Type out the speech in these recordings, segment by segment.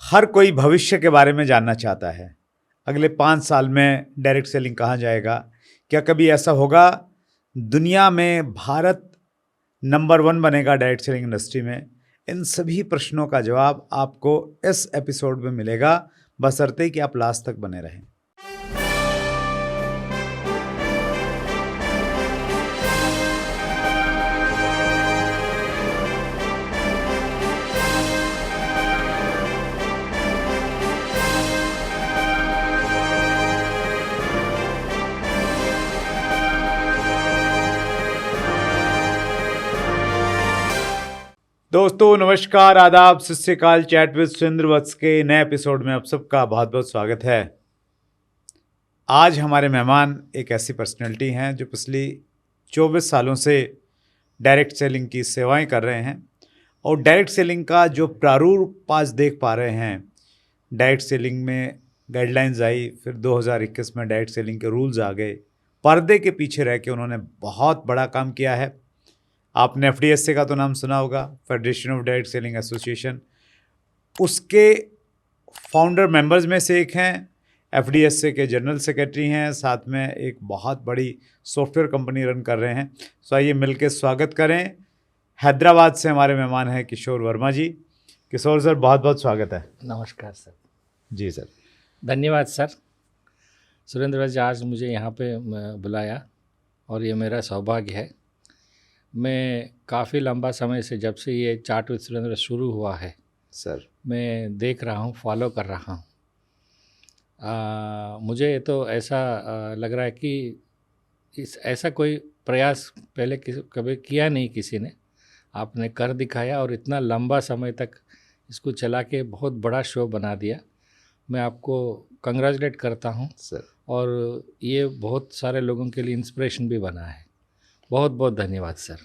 हर कोई भविष्य के बारे में जानना चाहता है। अगले 5 साल में डायरेक्ट सेलिंग कहाँ जाएगा? क्या कभी ऐसा होगा दुनिया में भारत नंबर 1 बनेगा डायरेक्ट सेलिंग इंडस्ट्री में? इन सभी प्रश्नों का जवाब आपको इस एपिसोड में मिलेगा, बशर्ते कि आप लास्ट तक बने रहें। दोस्तों नमस्कार, आदाब, सत श्री अकाल। चैट विद सुरेंद्र वत्स के नए एपिसोड में आप सबका बहुत बहुत स्वागत है। आज हमारे मेहमान एक ऐसी पर्सनैलिटी हैं जो पिछली 24 सालों से डायरेक्ट सेलिंग की सेवाएं कर रहे हैं और डायरेक्ट सेलिंग का जो प्रारूप आज देख पा रहे हैं। डायरेक्ट सेलिंग में गाइडलाइंस आई, फिर 2021 में डायरेक्ट सेलिंग के रूल्स आ गए। पर्दे के पीछे रह के उन्होंने बहुत बड़ा काम किया है। आपने FDSA का तो नाम सुना होगा, federation of direct selling association. उसके फाउंडर मेंबर्स में से एक हैं, FDSA के जनरल सेक्रेटरी हैं, साथ में एक बहुत बड़ी सॉफ्टवेयर कंपनी रन कर रहे हैं। सो आइए मिलकर स्वागत करें। हैदराबाद से हमारे मेहमान हैं किशोर वर्मा जी। किशोर सर, बहुत बहुत स्वागत है। नमस्कार सर। जी सर, धन्यवाद सर। सुरेंद्र जी, आज मुझे यहाँ पे बुलाया और ये मेरा सौभाग्य है। मैं काफ़ी लंबा समय से, जब से ये चैट विद सुरेंद्र शुरू हुआ है सर, मैं देख रहा हूँ, फॉलो कर रहा हूँ। मुझे तो ऐसा लग रहा है कि ऐसा कोई प्रयास पहले कभी किया नहीं किसी ने। आपने कर दिखाया और इतना लंबा समय तक इसको चला के बहुत बड़ा शो बना दिया। मैं आपको कंग्रेचुलेट करता हूँ सर। और ये बहुत सारे लोगों के लिए इंस्पिरेशन भी बना है। बहुत बहुत धन्यवाद sir.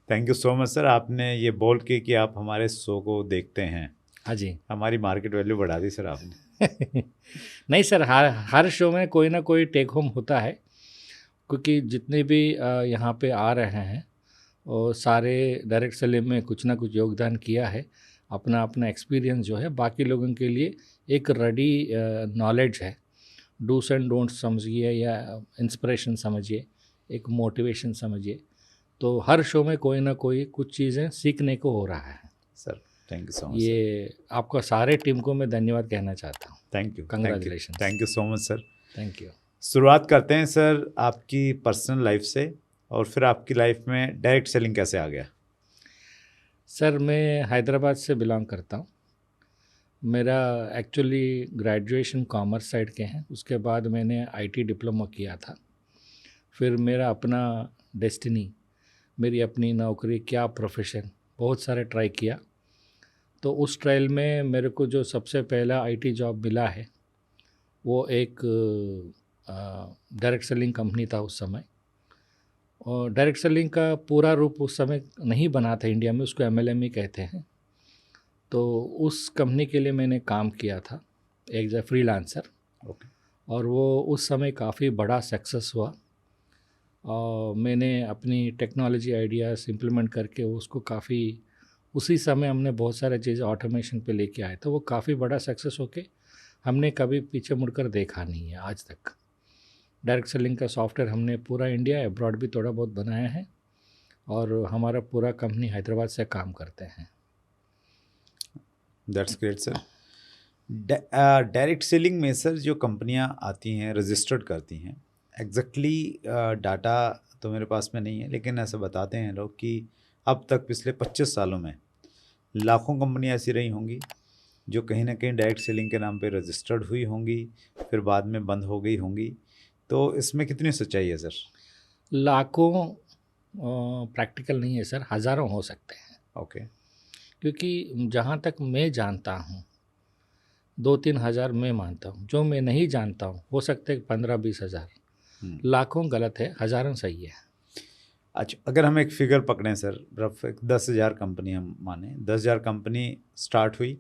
Thank you so much sir. आपने ये बोल के कि आप हमारे शो को देखते हैं, हाँ जी, हमारी मार्केट वैल्यू बढ़ा दी सर आपने। नहीं सर, हर शो में कोई ना कोई टेक होम होता है, क्योंकि जितने भी यहाँ पे आ रहे हैं और सारे डायरेक्ट सेलिंग में कुछ ना कुछ योगदान किया है। अपना अपना एक्सपीरियंस जो है बाकी लोगों के लिए एक रेडी नॉलेज है। डूस एंड डोंट्स समझिए या इंस्पिरेशन समझिए, एक मोटिवेशन समझिए। तो हर शो में कोई ना कोई कुछ चीज़ें सीखने को हो रहा है sir thank you so much. ये आपका सारे टीम को मैं धन्यवाद कहना चाहता हूँ। Thank you, congratulation. Thank you so much sir. Thank you. शुरुआत करते हैं सर आपकी पर्सनल लाइफ से, और फिर आपकी लाइफ में डायरेक्ट सेलिंग कैसे आ गया? सर मैं हैदराबाद से बिलोंग करता हूँ। मेरा एक्चुअली ग्रेजुएशन कॉमर्स साइड के हैं। उसके बाद मैंने IT डिप्लोमा किया था। फिर मेरा अपना डेस्टिनी, मेरी अपनी नौकरी, क्या प्रोफेशन, बहुत सारे ट्राई किया। तो उस ट्रायल में मेरे को जो सबसे पहला IT जॉब मिला है वो एक डायरेक्ट सेलिंग कंपनी था उस समय। और डायरेक्ट सेलिंग का पूरा रूप उस समय नहीं बना था इंडिया में, उसको MLM ही कहते हैं। तो उस कंपनी के लिए मैंने काम किया था एज ए फ्रीलांसर। ओके। और वो उस समय काफ़ी बड़ा सक्सेस हुआ और मैंने अपनी टेक्नोलॉजी आइडियाज़ इम्प्लीमेंट करके उसको काफ़ी, उसी समय हमने बहुत सारे चीज़ें ऑटोमेशन पे लेके आए, तो वो काफ़ी बड़ा सक्सेस होके हमने कभी पीछे मुड़कर देखा नहीं है आज तक। डायरेक्ट सेलिंग का सॉफ्टवेयर हमने पूरा इंडिया, अब्रॉड भी थोड़ा बहुत बनाया है और हमारा पूरा कंपनी हैदराबाद से काम करते हैं। That's great sir. Direct selling में सर जो कंपनियां आती हैं, रजिस्टर्ड करती हैं, एग्जैक्टली डाटा तो मेरे पास में नहीं है, लेकिन ऐसा बताते हैं लोग कि अब तक पिछले 25 सालों में लाखों कंपनियां ऐसी रही होंगी जो कहीं ना कहीं डायरेक्ट सेलिंग के नाम पे रजिस्टर्ड हुई होंगी, फिर बाद में बंद हो गई होंगी। तो इसमें कितनी सच्चाई है सर? लाखों प्रैक्टिकल नहीं है सर, हज़ारों हो सकते हैं। ओके। क्योंकि जहाँ तक मैं जानता हूँ 2-3 हज़ार मैं मानता हूँ, जो मैं नहीं जानता हूँ हो सकता है 15-20 हज़ार। लाखों गलत है, हज़ारों सही है। अच्छा, अगर हम एक फिगर पकड़ें सर, रफ 10,000 कंपनी हम माने, 10,000 कंपनी स्टार्ट हुई,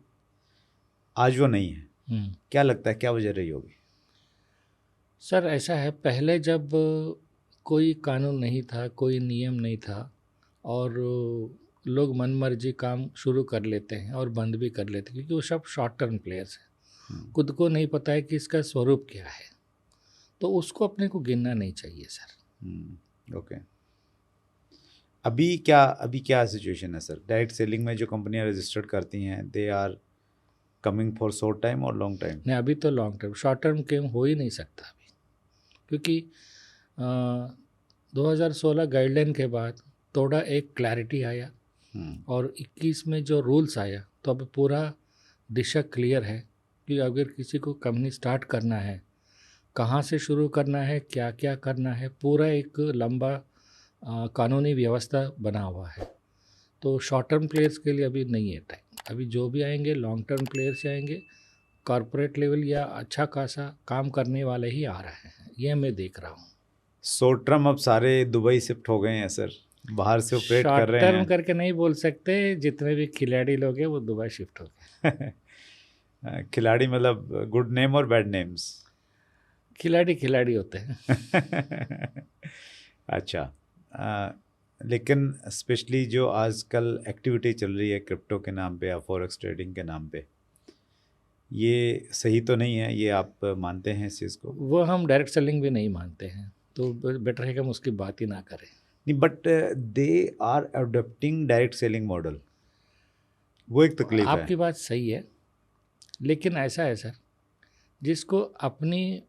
आज वो नहीं है, क्या लगता है क्या वजह रही होगी? सर ऐसा है, पहले जब कोई कानून नहीं था, कोई नियम नहीं था और लोग मन मर्जी काम शुरू कर लेते हैं और बंद भी कर लेते हैं, क्योंकि वो सब शॉर्ट टर्म प्लेयर्स हैं। खुद को नहीं पता है कि इसका स्वरूप क्या है, तो उसको अपने को गिनना नहीं चाहिए सर। ओके। अभी क्या सिचुएशन है सर? डायरेक्ट सेलिंग में जो कंपनियां रजिस्टर्ड करती हैं, they are coming for short time और लॉन्ग टाइम? नहीं, अभी तो long term, short term game हो ही नहीं सकता अभी, क्योंकि 2016 गाइडलाइन के बाद थोड़ा एक क्लैरिटी आया और 21 में जो रूल्स आया, तो अब पूरा दिशा क्लियर है कि अगर किसी को कंपनी स्टार्ट करना है, कहाँ से शुरू करना है, क्या क्या करना है, पूरा एक लंबा कानूनी व्यवस्था बना हुआ है। तो शॉर्ट टर्म प्लेयर्स के लिए अभी नहीं है टाइम। अभी जो भी आएंगे लॉन्ग टर्म प्लेयर्स आएंगे, कॉरपोरेट लेवल या अच्छा खासा काम करने वाले ही आ रहे हैं, ये मैं देख रहा हूँ। शॉर्ट टर्म अब सारे दुबई शिफ्ट हो गए हैं सर, बाहर से ऑपरेट कर शॉर्ट रहे टर्म हैं। करके नहीं बोल सकते, जितने भी खिलाड़ी लोग हैं वो दुबई शिफ्ट हो गए। खिलाड़ी मतलब गुड नेम और बैड नेम्स? खिलाड़ी खिलाड़ी होते हैं। अच्छा। लेकिन स्पेशली जो आजकल एक्टिविटी चल रही है क्रिप्टो के नाम पे या फॉरेक्स ट्रेडिंग के नाम पे, ये सही तो नहीं है, ये आप मानते हैं इस चीज़ को? वो हम डायरेक्ट सेलिंग भी नहीं मानते हैं, तो बेटर है कि हम उसकी बात ही ना करें। नहीं, but they are adopting direct selling model, वो एक तकलीफ है। आपकी बात सही है, लेकिन ऐसा है सर, जिसको अपनी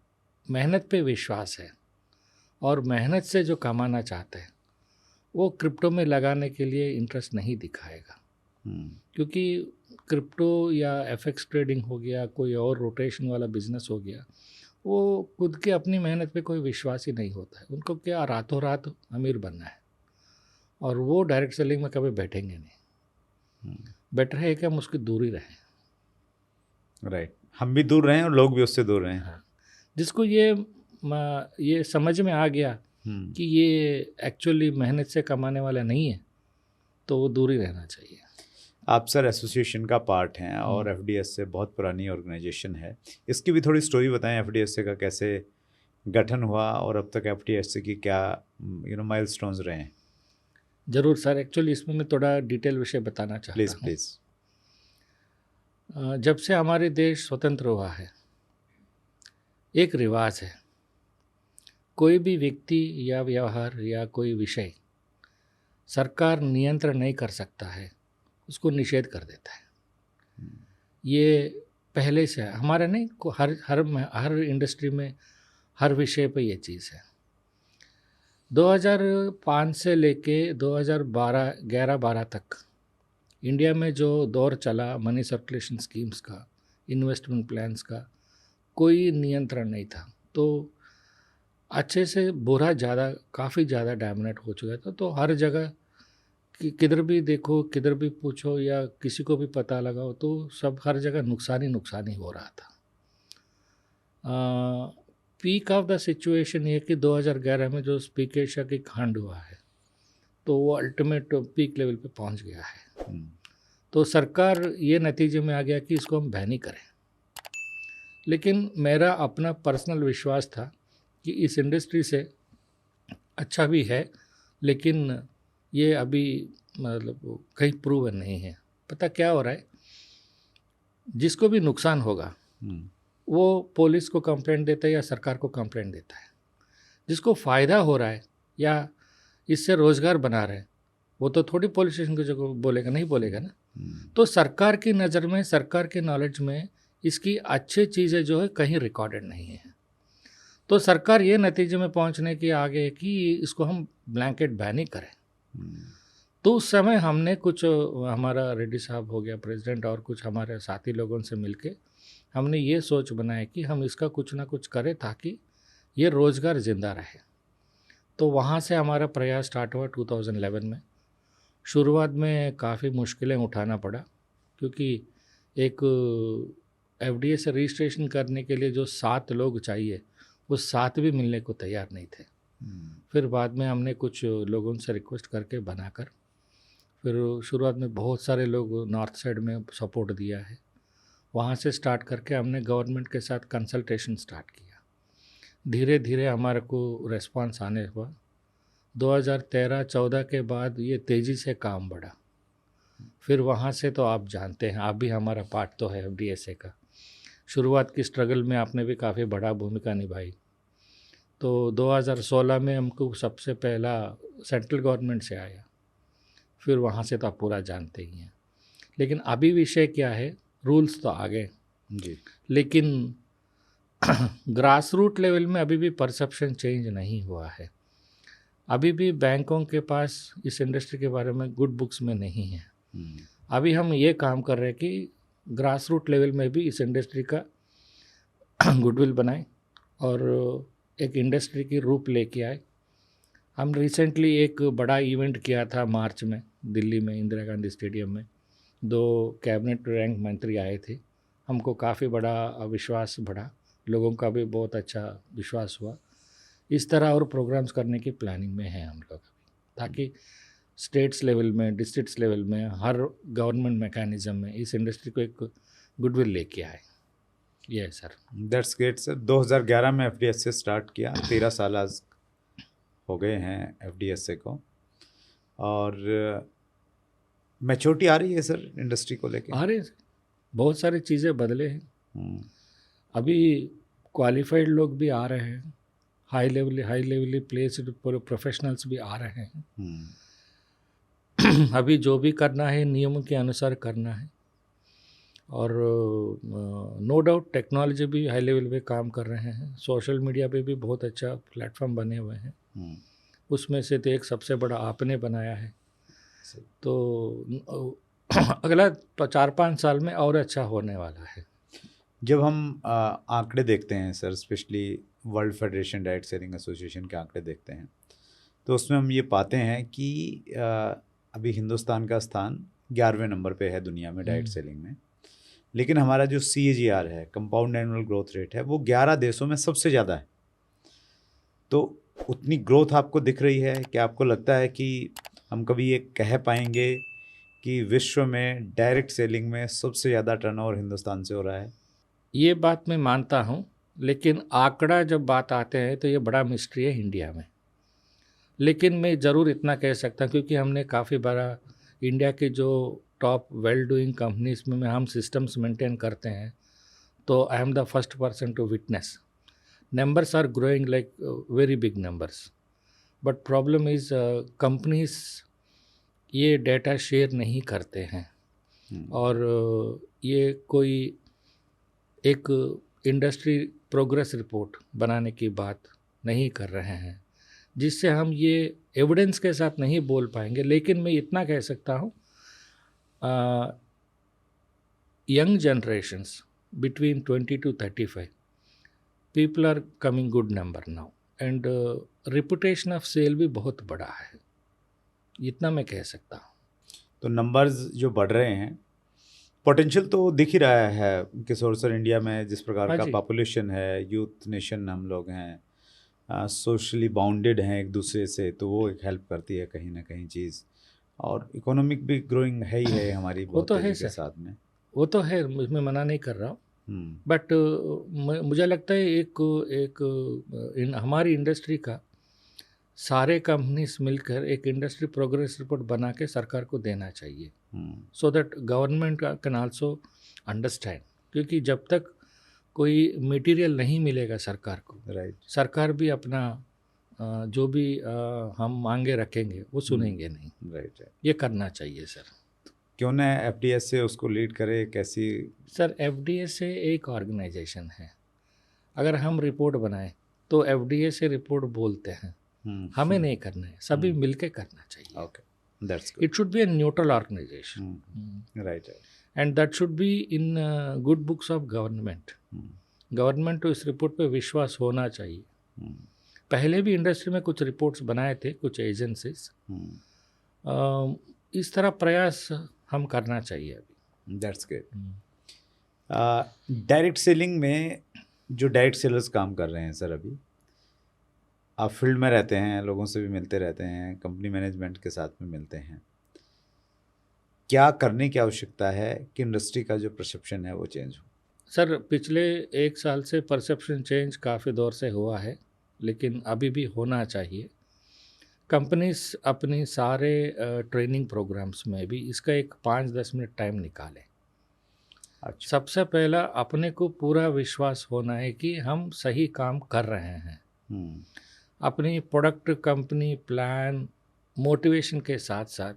मेहनत पे विश्वास है और मेहनत से जो कमाना चाहते हैं, वो क्रिप्टो में लगाने के लिए इंटरेस्ट नहीं दिखाएगा। क्योंकि क्रिप्टो या एफएक्स ट्रेडिंग हो गया, कोई और रोटेशन वाला बिजनेस हो गया, वो खुद के अपनी मेहनत पे कोई विश्वास ही नहीं होता है। उनको क्या रातों रात अमीर बनना है, और वो डायरेक्ट सेलिंग में कभी बैठेंगे नहीं। बेटर है कि हम उसकी दूरी रहें। राइट, हम भी दूर रहें और लोग भी उससे दूर रहें। हाँ, जिसको ये समझ में आ गया कि ये एक्चुअली मेहनत से कमाने वाला नहीं है, तो वो दूर ही रहना चाहिए। आप सर एसोसिएशन का पार्ट हैं और एफडीएस से बहुत पुरानी ऑर्गेनाइजेशन है, इसकी भी थोड़ी स्टोरी बताएं। एफडीएस का कैसे गठन हुआ और अब तक एफडीएस की क्या माइलस्टोन्स रहे हैं? ज़रूर सर, एक्चुअली इसमें मैं थोड़ा डिटेल विषय बताना चाहता हूँ। प्लीज़। जब से हमारे देश स्वतंत्र हुआ है, एक रिवाज है, कोई भी व्यक्ति या व्यवहार या कोई विषय सरकार नियंत्रण नहीं कर सकता है, उसको निषेध कर देता है। ये पहले से हमारा नहीं, हर इंडस्ट्री में हर विषय पे ये चीज़ है। 2005 से लेके 2011-12 तक इंडिया में जो दौर चला मनी सर्कुलेशन स्कीम्स का, इन्वेस्टमेंट प्लान्स का, कोई नियंत्रण नहीं था। तो अच्छे से बुरा ज़्यादा, काफ़ी ज़्यादा डोमिनेट हो चुका था। तो हर जगह किधर भी देखो, किधर भी पूछो या किसी को भी पता लगाओ, तो सब हर जगह नुकसान ही हो रहा था। पीक ऑफ द सिचुएशन ये कि 2011 में जो स्पीक एशिया की कांड हुआ है, तो वो अल्टीमेट पीक लेवल पे पहुंच गया है। तो सरकार ये नतीजे में आ गया कि इसको हम बैन ही करें। लेकिन मेरा अपना पर्सनल विश्वास था कि इस इंडस्ट्री से अच्छा भी है, लेकिन ये अभी मतलब कहीं प्रूवन नहीं है। पता क्या हो रहा है, जिसको भी नुकसान होगा वो पुलिस को कंप्लेंट देता है या सरकार को कंप्लेंट देता है। जिसको फ़ायदा हो रहा है या इससे रोज़गार बना रहे हैं, वो तो थोड़ी पुलिस स्टेशन को जो बोलेगा, नहीं बोलेगा ना। तो सरकार की नज़र में, सरकार के नॉलेज में इसकी अच्छी चीज़ें जो है कहीं रिकॉर्डेड नहीं है। तो सरकार ये नतीजे में पहुंचने की आगे कि इसको हम ब्लैंकेट बैन ही करें। तो उस समय हमने कुछ, हमारा रेड्डी साहब हो गया प्रेसिडेंट और कुछ हमारे साथी लोगों से मिलके हमने ये सोच बनाया कि हम इसका कुछ ना कुछ करें ताकि ये रोज़गार ज़िंदा रहे। तो वहाँ से हमारा प्रयास स्टार्ट हुआ 2011 में। शुरुआत में काफ़ी मुश्किलें उठाना पड़ा, क्योंकि एक एफडीए से रजिस्ट्रेशन करने के लिए जो 7 लोग चाहिए, वो 7 भी मिलने को तैयार नहीं थे। फिर बाद में हमने कुछ लोगों से रिक्वेस्ट करके बनाकर, फिर शुरुआत में बहुत सारे लोग नॉर्थ साइड में सपोर्ट दिया है। वहाँ से स्टार्ट करके हमने गवर्नमेंट के साथ कंसल्टेशन स्टार्ट किया। धीरे धीरे हमारे को रेस्पॉन्स आने हुआ। 2013-14 के बाद ये तेज़ी से काम बढ़ा। फिर वहाँ से तो आप जानते हैं, आप भी हमारा पार्ट तो है एफडीएसए का। शुरुआत की स्ट्रगल में आपने भी काफ़ी बड़ा भूमिका निभाई। तो 2016 में हमको सबसे पहला सेंट्रल गवर्नमेंट से आया, फिर वहाँ से तो आप पूरा जानते ही हैं। लेकिन अभी विषय क्या है, रूल्स तो आ गए जी, लेकिन ग्रास रूट लेवल में अभी भी परसेप्शन चेंज नहीं हुआ है। अभी भी बैंकों के पास इस इंडस्ट्री के बारे में गुड बुक्स में नहीं है। अभी हम ये काम कर रहे हैं कि ग्रास रूट लेवल में भी इस इंडस्ट्री का गुडविल बनाएं और एक इंडस्ट्री की रूप लेके आए। हम रिसेंटली एक बड़ा इवेंट किया था मार्च में दिल्ली में इंदिरा गांधी स्टेडियम में। 2 कैबिनेट रैंक मंत्री आए थे, हमको काफ़ी बड़ा विश्वास बढ़ा, लोगों का भी बहुत अच्छा विश्वास हुआ। इस तरह और प्रोग्राम्स करने की प्लानिंग में है हम लोग, ताकि स्टेट्स लेवल में, डिस्ट्रिक्ट्स लेवल में, हर गवर्नमेंट मैकेनिज्म में इस इंडस्ट्री को एक गुडविल लेके आए। ये सर, दैट्स ग्रेट सर। 2011 में एफडीएसए स्टार्ट किया, 13 साल आज हो गए हैं एफडीएसए को, और मैच्योरिटी आ रही है सर इंडस्ट्री को लेके? आ रहे हैं, बहुत सारी चीज़ें बदले हैं। हम्म, अभी क्वालिफाइड लोग भी आ रहे हैं, हाई लेवली प्लेस्ड प्रोफेशनल्स भी आ रहे हैं। अभी जो भी करना है नियमों के अनुसार करना है, और नो डाउट टेक्नोलॉजी भी हाई लेवल पे काम कर रहे हैं। सोशल मीडिया पे भी बहुत अच्छा प्लेटफॉर्म बने हुए हैं, उसमें से तो एक सबसे बड़ा आपने बनाया है। तो अगला 4-5 साल में और अच्छा होने वाला है। जब हम आंकड़े देखते हैं sir, specially world federation direct selling association के आंकड़े देखते हैं, तो उसमें हम ये पाते हैं कि अभी हिंदुस्तान का स्थान 11वें नंबर पे है दुनिया में डायरेक्ट सेलिंग में। लेकिन हमारा जो CAGR है, कंपाउंड एनुअल ग्रोथ रेट है, वो 11 देशों में सबसे ज़्यादा है। तो उतनी ग्रोथ आपको दिख रही है? क्या आपको लगता है कि हम कभी ये कह पाएंगे कि विश्व में डायरेक्ट सेलिंग में सबसे ज़्यादा टर्नओवर हिंदुस्तान से हो रहा है? ये बात मैं मानता हूँ, लेकिन आंकड़ा जब बात आते हैं तो ये बड़ा मिस्ट्री है इंडिया में। लेकिन मैं ज़रूर इतना कह सकता हूँ, क्योंकि हमने काफ़ी बड़ा इंडिया के जो टॉप वेल डूइंग कंपनीज में हम सिस्टम्स मेंटेन करते हैं, तो I am the first person to witness numbers are growing like very big numbers, but problem is companies ये डेटा शेयर नहीं करते हैं, और ये कोई एक इंडस्ट्री प्रोग्रेस रिपोर्ट बनाने की बात नहीं कर रहे हैं, जिससे हम ये एविडेंस के साथ नहीं बोल पाएंगे। लेकिन मैं इतना कह सकता हूँ, young generations between 20 to 35 people are coming good number now, and reputation of sale भी बहुत बड़ा है, इतना मैं कह सकता हूँ। तो नंबर्स जो बढ़ रहे हैं, पोटेंशियल तो दिख ही रहा है किशोर सर। इंडिया में जिस प्रकार हाँ का जी। पॉपुलेशन है, यूथ नेशन हम लोग हैं, सोशली बाउंडेड हैं एक दूसरे से, तो वो एक हेल्प करती है कहीं ना कहीं चीज़। और इकोनॉमिक भी ग्रोइंग है ही है हमारी वो बहुत तो है तेज़ी के सर, साथ में। वो तो है, मैं मना नहीं कर रहा हूँ, बट मुझे लगता है एक हमारी इंडस्ट्री का सारे कंपनीज मिलकर एक इंडस्ट्री प्रोग्रेस रिपोर्ट बना के सरकार को देना चाहिए, so that government can also understand. क्योंकि जब तक कोई मटेरियल नहीं मिलेगा सरकार को, राइट, सरकार भी अपना जो भी हम मांगे रखेंगे वो सुनेंगे नहीं। राइट। ये करना चाहिए सर। क्यों ना FDS से उसको लीड करे? कैसी? सर FDA एक ऑर्गेनाइजेशन है, अगर हम रिपोर्ट बनाएं तो FDA से रिपोर्ट बोलते हैं, हमें नहीं करना है, सभी मिलके करना चाहिए। Okay, that's good. It should be a neutral organisation, right, and that should be in good books of government. Government को इस रिपोर्ट पे विश्वास होना चाहिए। पहले भी इंडस्ट्री में कुछ रिपोर्ट्स बनाए थे कुछ एजेंसीज, इस तरह प्रयास हम करना चाहिए अभी। That's good. डायरेक्ट सेलिंग में जो डायरेक्ट सेलर्स काम कर रहे हैं सर, अभी आप फील्ड में रहते हैं, लोगों से भी मिलते रहते हैं, कंपनी मैनेजमेंट के साथ में मिलते हैं, क्या करने की आवश्यकता है कि इंडस्ट्री का जो परसेप्शन है वो चेंज हो? सर पिछले 1 साल से परसेप्शन चेंज काफ़ी दौर से हुआ है, लेकिन अभी भी होना चाहिए। कंपनीज अपनी सारे ट्रेनिंग प्रोग्राम्स में भी इसका एक 5-10 मिनट टाइम निकालें। अच्छा। सबसे पहला अपने को पूरा विश्वास होना है कि हम सही काम कर रहे हैं। अपनी प्रोडक्ट, कंपनी, प्लान, मोटिवेशन के साथ साथ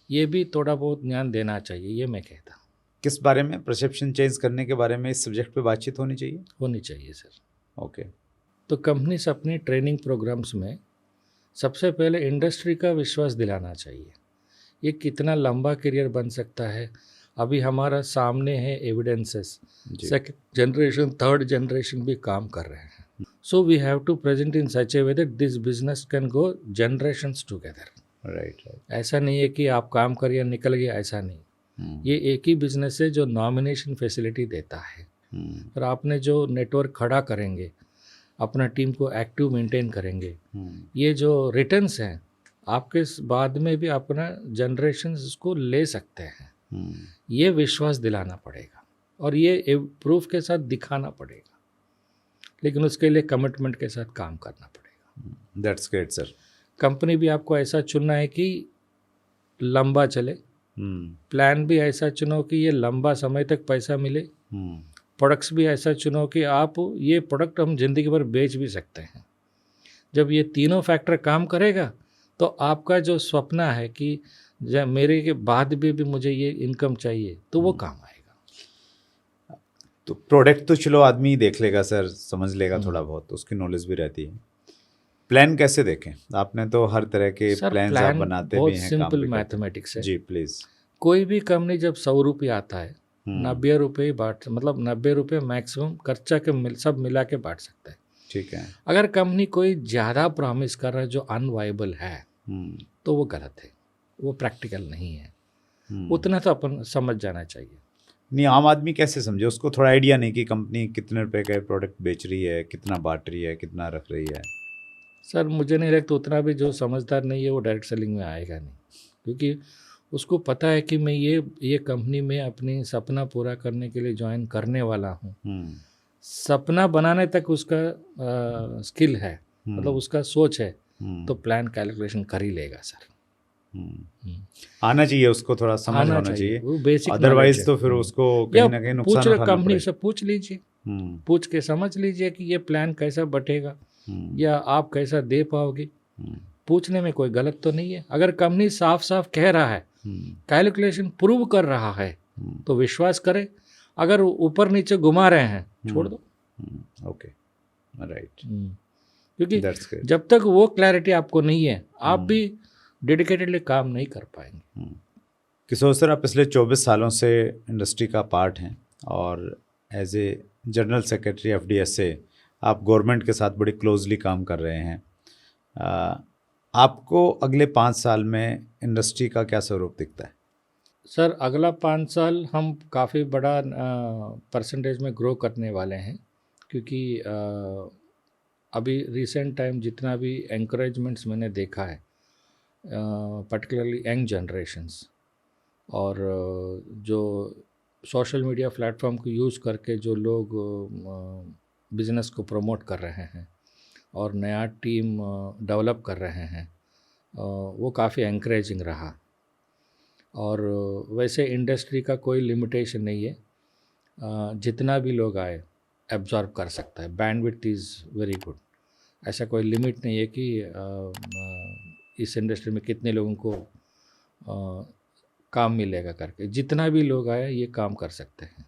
ये भी थोड़ा बहुत ध्यान देना चाहिए, ये मैं कहता हूँ। किस बारे में? परसेप्शन चेंज करने के बारे में इस सब्जेक्ट पे बातचीत होनी चाहिए। होनी चाहिए सर। ओके। तो कंपनीज अपनी ट्रेनिंग प्रोग्राम्स में सबसे पहले इंडस्ट्री का विश्वास दिलाना चाहिए। ये कितना लंबा करियर बन सकता है, अभी हमारा सामने है evidences, second generation, third generation भी काम कर रहे हैं। So we have to present in such a way that this business can go generations together. Right. ऐसा नहीं है कि आप काम करिए निकल गए, ऐसा नहीं। ये एक ही बिजनेस है जो नॉमिनेशन फैसिलिटी देता है। और आपने जो नेटवर्क खड़ा करेंगे, अपना टीम को एक्टिव मेंटेन करेंगे, ये जो रिटर्न्स हैं आपके बाद में भी अपना जनरेशन इसको ले सकते हैं। ये विश्वास दिलाना पड़ेगा और ये प्रूफ के साथ दिखाना पड़ेगा, लेकिन उसके लिए कमिटमेंट के साथ काम करना पड़ेगा। That's great sir. कंपनी भी आपको ऐसा चुनना है कि लंबा चले, प्लान भी ऐसा चुनो कि ये लंबा समय तक पैसा मिले, प्रोडक्ट्स भी ऐसा चुनो कि आप ये प्रोडक्ट हम ज़िंदगी भर बेच भी सकते हैं। जब ये तीनों फैक्टर काम करेगा तो आपका जो सपना है कि जब मेरे के बाद भी मुझे ये इनकम चाहिए, तो वो काम आएगा। तो प्रोडक्ट तो चलो आदमी देख लेगा सर, समझ लेगा थोड़ा बहुत, उसकी नॉलेज भी रहती है। प्लान कैसे देखें? आपने तो हर तरह के प्लान्स आप बनाते भी हैं, काम सिंपल भी करते मैथमेटिक्स है हैं। जी प्लीज। कोई भी कंपनी जब 100 रुपये आता है, 90 रुपये बांट, मतलब 90 रुपये मैक्सिमम खर्चा के सब मिला के बांट सकता है। ठीक है। अगर कंपनी कोई ज़्यादा प्रॉमिस कर रहा है जो अनवाइबल है, तो वो गलत है, वो प्रैक्टिकल नहीं है। उतना तो अपन समझ जाना चाहिए। नहीं, आम आदमी कैसे समझे? उसको थोड़ा आइडिया नहीं कि कंपनी कितने रुपए का प्रोडक्ट बेच रही है, कितना बांट रही है, कितना रख रही है। सर मुझे नहीं लगता उतना भी जो समझदार नहीं है वो डायरेक्ट सेलिंग में आएगा नहीं, क्योंकि उसको पता है कि मैं ये कंपनी में अपनी सपना पूरा करने के लिए ज्वाइन करने वाला हूँ। सपना बनाने तक उसका स्किल है, मतलब उसका सोच है, तो प्लान कैलकुलेशन कर ही लेगा सर। आना चाहिए उसको, थोड़ा समझ होना चाहिए, वो बेसिक। अदरवाइज तो फिर उसको कहीं ना कहीं नुकसान उठाना पड़ेगा। कंपनी से पूछ लीजिए, पूछ के समझ लीजिए कि ये प्लान कैसा बटेगा या आप कैसा दे पाओगे। पूछने में कोई गलत तो नहीं है। अगर कंपनी साफ साफ कह रहा है, कैलकुलेशन प्रूव कर रहा है, तो विश्वास करें। अगर ऊपर नीचे घुमा रहे हैं, छोड़ दो। Okay, right. क्योंकि जब तक वो क्लैरिटी आपको नहीं है, आप भी डेडिकेटेडली काम नहीं कर पाएंगे। किशोर सर, आप पिछले 24 सालों से इंडस्ट्री का पार्ट हैं और as a general secretary FDSA आप गवर्नमेंट के साथ बड़ी क्लोजली काम कर रहे हैं। आपको अगले 5 साल में इंडस्ट्री का क्या स्वरूप दिखता है? सर अगला 5 साल हम काफ़ी बड़ा परसेंटेज में ग्रो करने वाले हैं, क्योंकि अभी रिसेंट टाइम जितना भी एंकरेजमेंट्स मैंने देखा है, पर्टिकुलरली यंग जनरेशन्स, और जो सोशल मीडिया प्लेटफॉर्म को यूज़ करके जो लोग बिज़नेस को प्रमोट कर रहे हैं और नया टीम डेवलप कर रहे हैं, वो काफ़ी एनकरेजिंग रहा। और वैसे इंडस्ट्री का कोई लिमिटेशन नहीं है, जितना भी लोग आए एब्जॉर्ब कर सकता है। Bandwidth is very good. ऐसा कोई लिमिट नहीं है कि इस इंडस्ट्री में कितने लोगों को काम मिलेगा करके। जितना भी लोग आए ये काम कर सकते हैं।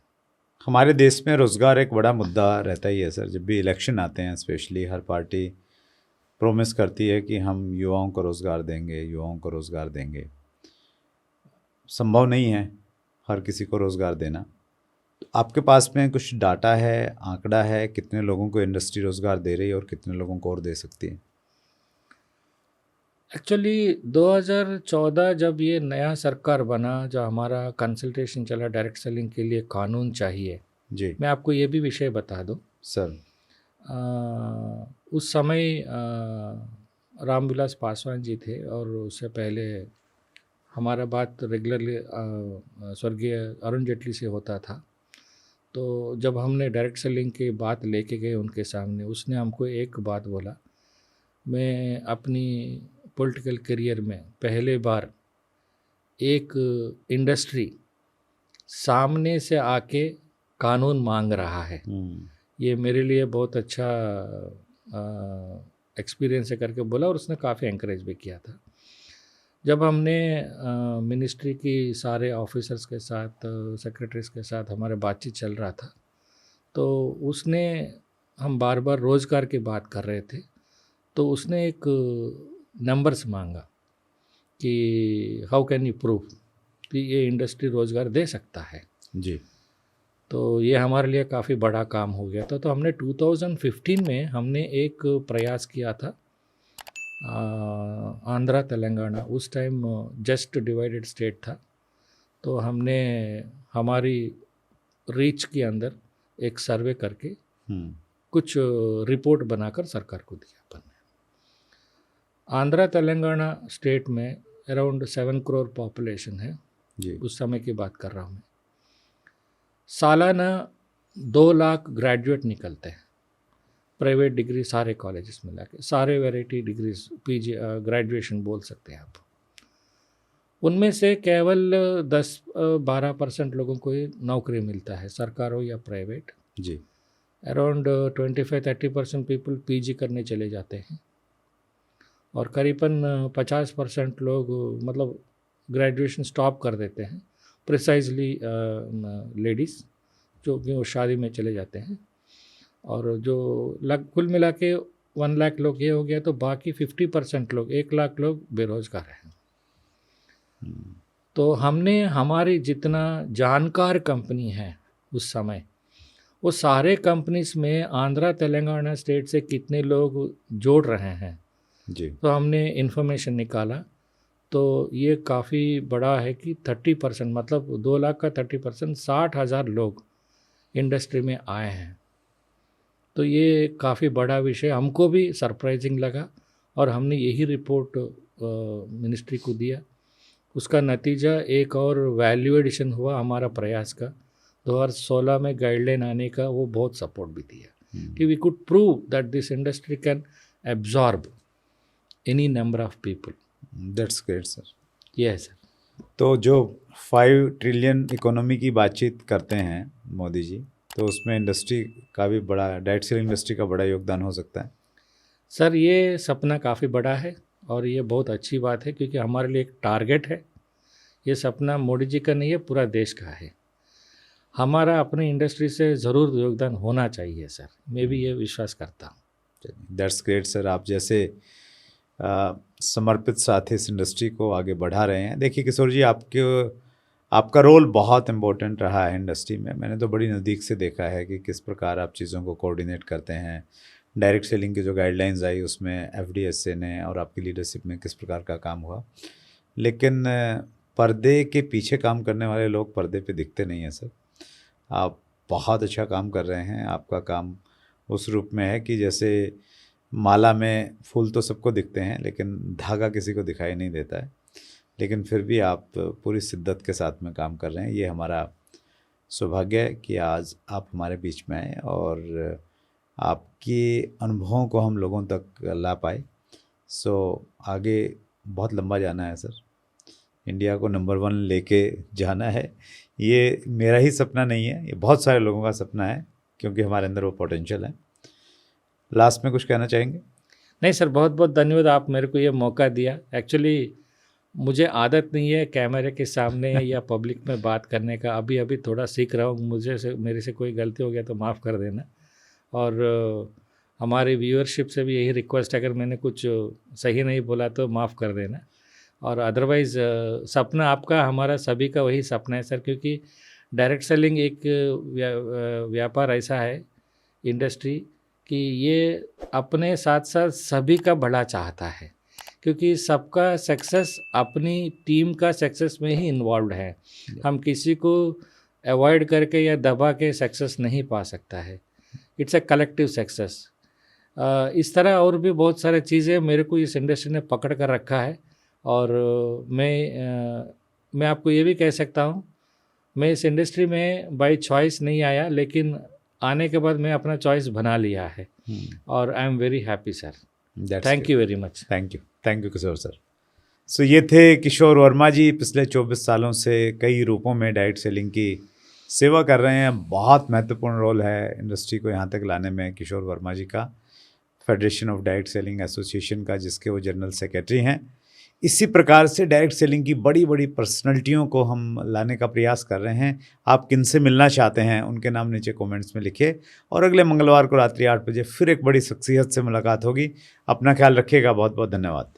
हमारे देश में रोज़गार एक बड़ा मुद्दा रहता ही है सर। जब भी इलेक्शन आते हैं स्पेशली, हर पार्टी प्रोमिस करती है कि हम युवाओं को रोज़गार देंगे, युवाओं को रोज़गार देंगे। संभव नहीं है हर किसी को रोज़गार देना। आपके पास में कुछ डाटा है, आंकड़ा है, कितने लोगों को इंडस्ट्री रोज़गार दे रही है और कितने लोगों को और दे सकती है? एक्चुअली 2014 जब ये नया सरकार बना, जो हमारा कंसल्टेशन चला डायरेक्ट सेलिंग के लिए कानून चाहिए जी, मैं आपको ये भी विषय बता दूं सर। उस समय रामविलास पासवान जी थे और उससे पहले हमारा बात रेगुलरली स्वर्गीय अरुण जेटली से होता था। तो जब हमने डायरेक्ट सेलिंग की बात लेके गए उनके सामने, उसने हमको एक बात बोला, मैं अपनी पॉलिटिकल करियर में पहले बार एक इंडस्ट्री सामने से आके कानून मांग रहा है, ये मेरे लिए बहुत अच्छा एक्सपीरियंस है करके बोला, और उसने काफ़ी एंकरेज भी किया था। जब हमने मिनिस्ट्री की सारे ऑफिसर्स के साथ, सेक्रेटरीज के साथ हमारे बातचीत चल रहा था, तो उसने, हम बार बार रोज़गार की बात कर रहे थे, तो उसने एक नंबर्स मांगा कि हाउ कैन यू प्रूव कि ये इंडस्ट्री रोज़गार दे सकता है जी। तो ये हमारे लिए काफ़ी बड़ा काम हो गया था। तो हमने 2015 में हमने एक प्रयास किया था, आंध्रा तेलंगाना, उस टाइम जस्ट डिवाइडेड स्टेट था, तो हमने हमारी रीच के अंदर एक सर्वे करके कुछ रिपोर्ट बनाकर सरकार को दिया अपन ने। आंध्रा तेलंगाना स्टेट में अराउंड 7 करोड़ पॉपुलेशन है जी। उस समय की बात कर रहा हूँ मैं। सालाना 2 लाख ग्रेजुएट निकलते हैं, प्राइवेट डिग्री सारे कॉलेजेस मिला के, सारे वैरायटी डिग्रीज, पीजी ग्रेजुएशन बोल सकते हैं आप। उनमें से केवल 10-12% लोगों को ही नौकरी मिलता है, सरकार हो या प्राइवेट जी। अराउंड 25-30% पीपल पीजी करने चले जाते हैं, और करीबन 50% लोग मतलब ग्रेजुएशन स्टॉप कर देते हैं, प्रिसाइजली लेडीज़ जो कि वो शादी में चले जाते हैं। और जो कुल मिला के 1 लाख लोग ये हो गया, तो बाकी 50% लोग, 1 लाख लोग बेरोजगार हैं। तो हमने हमारी जितना जानकार कंपनी है उस समय, वो सारे कंपनीज में आंध्रा तेलंगाना स्टेट से कितने लोग जोड़ रहे हैं जी। तो हमने इन्फॉर्मेशन निकाला, तो ये काफ़ी बड़ा है कि 30%, मतलब 2 लाख का 30%, 60,000 लोग इंडस्ट्री में आए हैं। तो ये काफ़ी बड़ा विषय, हमको भी सरप्राइजिंग लगा, और हमने यही रिपोर्ट मिनिस्ट्री को दिया। उसका नतीजा एक और वैल्यू एडिशन हुआ हमारा प्रयास का, 2016 में गाइडलाइन आने का, वो बहुत सपोर्ट भी दिया कि we could prove that this industry can absorb any number of people. That's great sir. Yes sir. तो जो 5 ट्रिलियन इकोनॉमी की बातचीत करते हैं मोदी जी, तो उसमें इंडस्ट्री का भी बड़ा, डायरेक्ट सेलिंग इंडस्ट्री का बड़ा योगदान हो सकता है सर। ये सपना काफ़ी बड़ा है, और ये बहुत अच्छी बात है, क्योंकि हमारे लिए एक टारगेट है। ये सपना मोदी जी का नहीं है, पूरा देश का है। हमारा अपनी इंडस्ट्री से ज़रूर योगदान होना चाहिए सर, मैं भी ये विश्वास करता हूँ। That's great sir. आप जैसे समर्पित साथी इस इंडस्ट्री को आगे बढ़ा रहे हैं। देखिए किशोर जी, आपका रोल बहुत इम्पोर्टेंट रहा है इंडस्ट्री में। मैंने तो बड़ी नज़दीक से देखा है कि किस प्रकार आप चीज़ों को कोऑर्डिनेट करते हैं। डायरेक्ट सेलिंग की जो गाइडलाइंस आई उसमें एफडीएसए ने और आपकी लीडरशिप में किस प्रकार का काम हुआ, लेकिन पर्दे के पीछे काम करने वाले लोग पर्दे पे दिखते नहीं हैं सर। आप बहुत अच्छा काम कर रहे हैं। आपका काम उस रूप में है कि जैसे माला में फूल तो सबको दिखते हैं, लेकिन धागा किसी को दिखाई नहीं देता है, लेकिन फिर भी आप पूरी शिद्दत के साथ में काम कर रहे हैं। ये हमारा सौभाग्य है कि आज आप हमारे बीच में आए और आपके अनुभवों को हम लोगों तक ला पाए। सो आगे बहुत लंबा जाना है सर, इंडिया को नंबर 1 लेके जाना है। ये मेरा ही सपना नहीं है, ये बहुत सारे लोगों का सपना है, क्योंकि हमारे अंदर वो पोटेंशियल है। लास्ट में कुछ कहना चाहेंगे? नहीं सर, बहुत बहुत धन्यवाद, आप मेरे को ये मौका दिया। एक्चुअली मुझे आदत नहीं है कैमरे के सामने या पब्लिक में बात करने का, अभी अभी थोड़ा सीख रहा हूँ। मेरे से कोई गलती हो गया तो माफ़ कर देना। और हमारे व्यूअरशिप से भी यही रिक्वेस्ट है, अगर मैंने कुछ सही नहीं बोला तो माफ़ कर देना। और अदरवाइज़ सपना आपका, हमारा सभी का वही सपना है सर, क्योंकि डायरेक्ट सेलिंग एक व्यापार ऐसा है, इंडस्ट्री, कि ये अपने साथ साथ सभी का भला चाहता है, क्योंकि सबका सक्सेस अपनी टीम का सक्सेस में ही इन्वॉल्व है। हम किसी को अवॉइड करके या दबा के सक्सेस नहीं पा सकता है। It's a collective success. इस तरह और भी बहुत सारे चीज़ें मेरे को इस इंडस्ट्री ने पकड़ कर रखा है। और मैं आपको ये भी कह सकता हूँ, मैं इस इंडस्ट्री में बाय चॉइस नहीं आया, लेकिन आने के बाद मैं अपना चॉइस बना लिया है। और I am very happy sir. Thank you very much. Thank you. Thank you Kishore sir. So ये थे किशोर वर्मा जी, पिछले 24 सालों से कई रूपों में डायरेक्ट सेलिंग की सेवा कर रहे हैं। बहुत महत्वपूर्ण रोल है इंडस्ट्री को यहाँ तक लाने में किशोर वर्मा जी का, federation of direct selling association का, जिसके वो जनरल सेक्रेटरी हैं। इसी प्रकार से डायरेक्ट सेलिंग की बड़ी बड़ी पर्सनैलिटियों को हम लाने का प्रयास कर रहे हैं। आप किनसे मिलना चाहते हैं उनके नाम नीचे कमेंट्स में लिखिए, और अगले मंगलवार को रात्रि 8 बजे फिर एक बड़ी शख्सियत से मुलाकात होगी। अपना ख्याल रखिएगा। बहुत बहुत धन्यवाद।